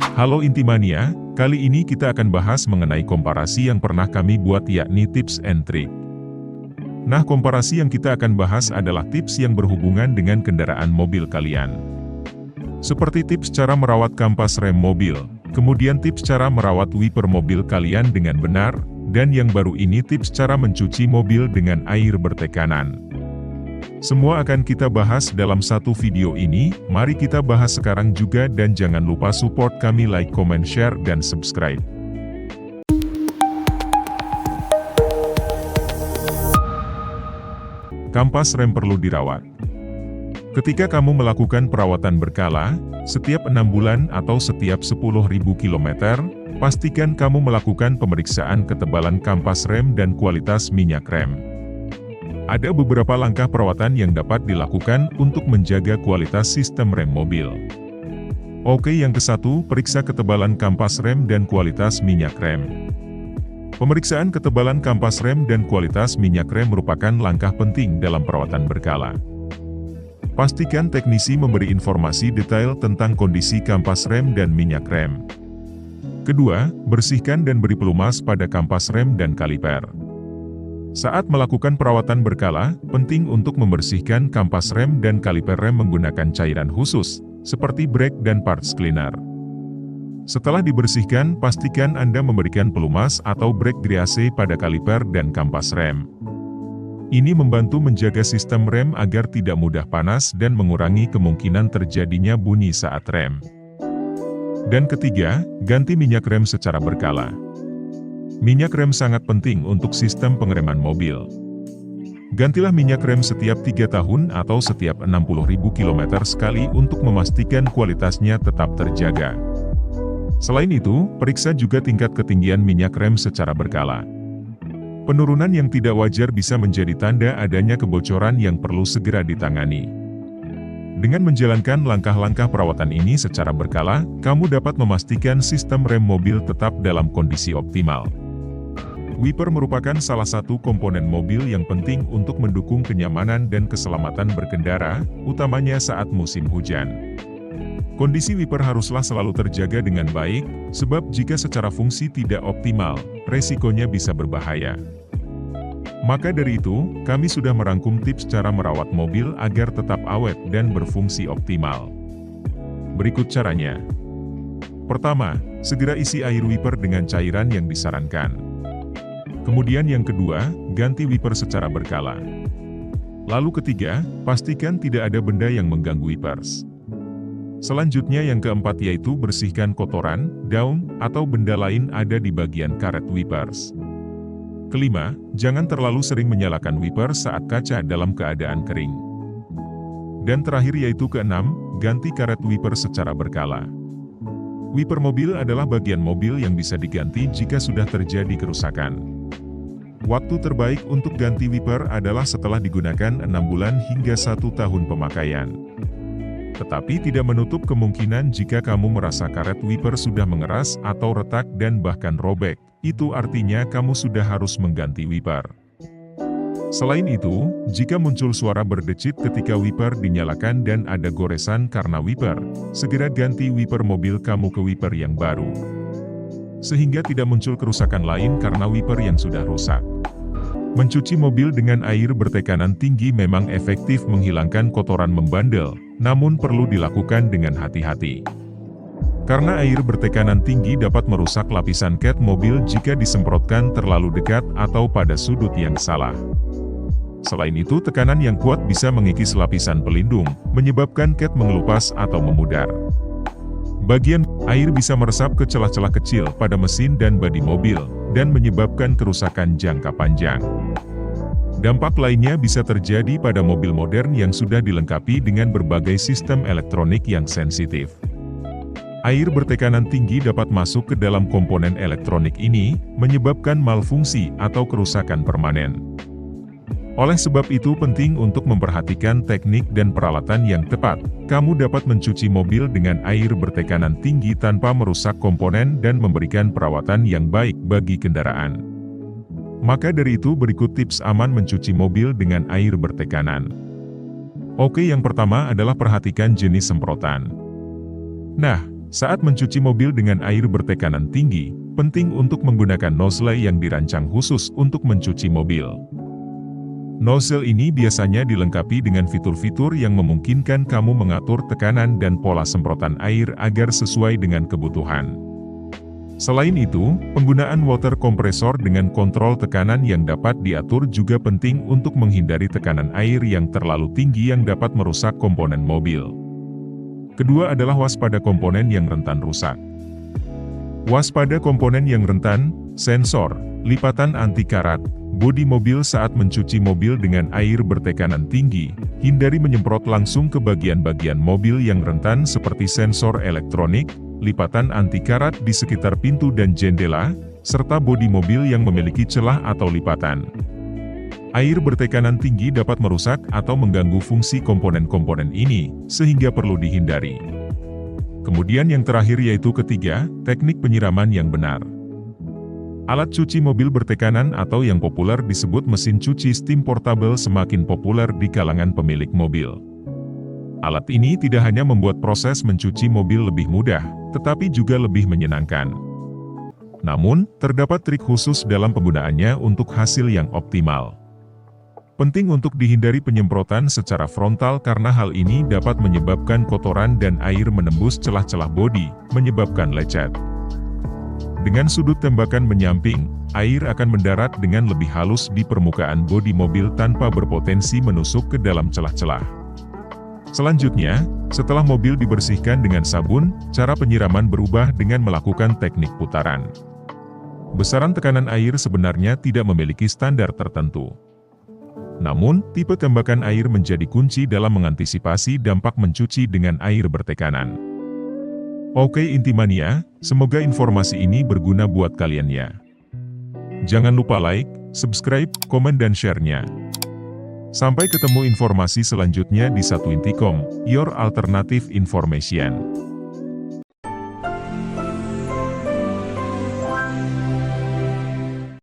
Halo Intimania, kali ini kita akan bahas mengenai komparasi yang pernah kami buat yakni tips and trick. Nah, komparasi yang kita akan bahas adalah tips yang berhubungan dengan kendaraan mobil kalian. Seperti tips cara merawat kampas rem mobil, kemudian tips cara merawat wiper mobil kalian dengan benar, dan yang baru ini tips cara mencuci mobil dengan air bertekanan. Semua akan kita bahas dalam satu video ini, mari kita bahas sekarang juga dan jangan lupa support kami like, comment, share, dan subscribe. Kampas rem perlu dirawat. Ketika kamu melakukan perawatan berkala, setiap 6 bulan atau setiap 10.000 km, pastikan kamu melakukan pemeriksaan ketebalan kampas rem dan kualitas minyak rem. Ada beberapa langkah perawatan yang dapat dilakukan untuk menjaga kualitas sistem rem mobil. Oke, yang ke-1, periksa ketebalan kampas rem dan kualitas minyak rem. Pemeriksaan ketebalan kampas rem dan kualitas minyak rem merupakan langkah penting dalam perawatan berkala. Pastikan teknisi memberi informasi detail tentang kondisi kampas rem dan minyak rem. Kedua, bersihkan dan beri pelumas pada kampas rem dan kaliper. Saat melakukan perawatan berkala, penting untuk membersihkan kampas rem dan kaliper rem menggunakan cairan khusus, seperti brake dan parts cleaner. Setelah dibersihkan, pastikan Anda memberikan pelumas atau brake grease pada kaliper dan kampas rem. Ini membantu menjaga sistem rem agar tidak mudah panas dan mengurangi kemungkinan terjadinya bunyi saat rem. Dan ketiga, ganti minyak rem secara berkala. Minyak rem sangat penting untuk sistem pengereman mobil. Gantilah minyak rem setiap 3 tahun atau setiap 60.000 km sekali untuk memastikan kualitasnya tetap terjaga. Selain itu, periksa juga tingkat ketinggian minyak rem secara berkala. Penurunan yang tidak wajar bisa menjadi tanda adanya kebocoran yang perlu segera ditangani. Dengan menjalankan langkah-langkah perawatan ini secara berkala, kamu dapat memastikan sistem rem mobil tetap dalam kondisi optimal. Wiper merupakan salah satu komponen mobil yang penting untuk mendukung kenyamanan dan keselamatan berkendara, utamanya saat musim hujan. Kondisi wiper haruslah selalu terjaga dengan baik, sebab jika secara fungsi tidak optimal, resikonya bisa berbahaya. Maka dari itu, kami sudah merangkum tips cara merawat mobil agar tetap awet dan berfungsi optimal. Berikut caranya. Pertama, segera isi air wiper dengan cairan yang disarankan. Kemudian yang kedua, ganti wiper secara berkala. Lalu ketiga, pastikan tidak ada benda yang mengganggu wipers. Selanjutnya yang keempat yaitu bersihkan kotoran, daun, atau benda lain ada di bagian karet wipers. Kelima, jangan terlalu sering menyalakan wiper saat kaca dalam keadaan kering. Dan terakhir yaitu keenam, ganti karet wiper secara berkala. Wiper mobil adalah bagian mobil yang bisa diganti jika sudah terjadi kerusakan. Waktu terbaik untuk ganti wiper adalah setelah digunakan 6 bulan hingga 1 tahun pemakaian. Tetapi tidak menutup kemungkinan jika kamu merasa karet wiper sudah mengeras atau retak dan bahkan robek, itu artinya kamu sudah harus mengganti wiper. Selain itu, jika muncul suara berdecit ketika wiper dinyalakan dan ada goresan karena wiper, segera ganti wiper mobil kamu ke wiper yang baru. Sehingga tidak muncul kerusakan lain karena wiper yang sudah rusak. Mencuci mobil dengan air bertekanan tinggi memang efektif menghilangkan kotoran membandel, namun perlu dilakukan dengan hati-hati. Karena air bertekanan tinggi dapat merusak lapisan cat mobil jika disemprotkan terlalu dekat atau pada sudut yang salah. Selain itu, tekanan yang kuat bisa mengikis lapisan pelindung, menyebabkan cat mengelupas atau memudar. Bagian air bisa meresap ke celah-celah kecil pada mesin dan bodi mobil, dan menyebabkan kerusakan jangka panjang. Dampak lainnya bisa terjadi pada mobil modern yang sudah dilengkapi dengan berbagai sistem elektronik yang sensitif. Air bertekanan tinggi dapat masuk ke dalam komponen elektronik ini, menyebabkan malfungsi atau kerusakan permanen. Oleh sebab itu penting untuk memperhatikan teknik dan peralatan yang tepat. Kamu dapat mencuci mobil dengan air bertekanan tinggi tanpa merusak komponen dan memberikan perawatan yang baik bagi kendaraan. Maka dari itu berikut tips aman mencuci mobil dengan air bertekanan. Oke, yang pertama adalah perhatikan jenis semprotan. Nah, Saat mencuci mobil dengan air bertekanan tinggi, penting untuk menggunakan nozzle yang dirancang khusus untuk mencuci mobil. Nozzle ini biasanya dilengkapi dengan fitur-fitur yang memungkinkan kamu mengatur tekanan dan pola semprotan air agar sesuai dengan kebutuhan. Selain itu, penggunaan water compressor dengan kontrol tekanan yang dapat diatur juga penting untuk menghindari tekanan air yang terlalu tinggi yang dapat merusak komponen mobil. Kedua adalah waspada komponen yang rentan rusak. Waspada komponen yang rentan, sensor, lipatan anti karat, bodi mobil saat mencuci mobil dengan air bertekanan tinggi. Hindari menyemprot langsung ke bagian-bagian mobil yang rentan seperti sensor elektronik, lipatan anti karat di sekitar pintu dan jendela, serta bodi mobil yang memiliki celah atau lipatan. Air bertekanan tinggi dapat merusak atau mengganggu fungsi komponen-komponen ini, sehingga perlu dihindari. Kemudian yang terakhir yaitu ketiga, teknik penyiraman yang benar. Alat cuci mobil bertekanan atau yang populer disebut mesin cuci steam portable semakin populer di kalangan pemilik mobil. Alat ini tidak hanya membuat proses mencuci mobil lebih mudah, tetapi juga lebih menyenangkan. Namun, terdapat trik khusus dalam penggunaannya untuk hasil yang optimal. Penting untuk dihindari penyemprotan secara frontal karena hal ini dapat menyebabkan kotoran dan air menembus celah-celah bodi, menyebabkan lecet. Dengan sudut tembakan menyamping, air akan mendarat dengan lebih halus di permukaan bodi mobil tanpa berpotensi menusuk ke dalam celah-celah. Selanjutnya, setelah mobil dibersihkan dengan sabun, cara penyiraman berubah dengan melakukan teknik putaran. Besaran tekanan air sebenarnya tidak memiliki standar tertentu. Namun, tipe tembakan air menjadi kunci dalam mengantisipasi dampak mencuci dengan air bertekanan. Oke Intimania, semoga informasi ini berguna buat kalian ya. Jangan lupa like, subscribe, komen dan share-nya. Sampai ketemu informasi selanjutnya di Satu Intikom, your alternative information.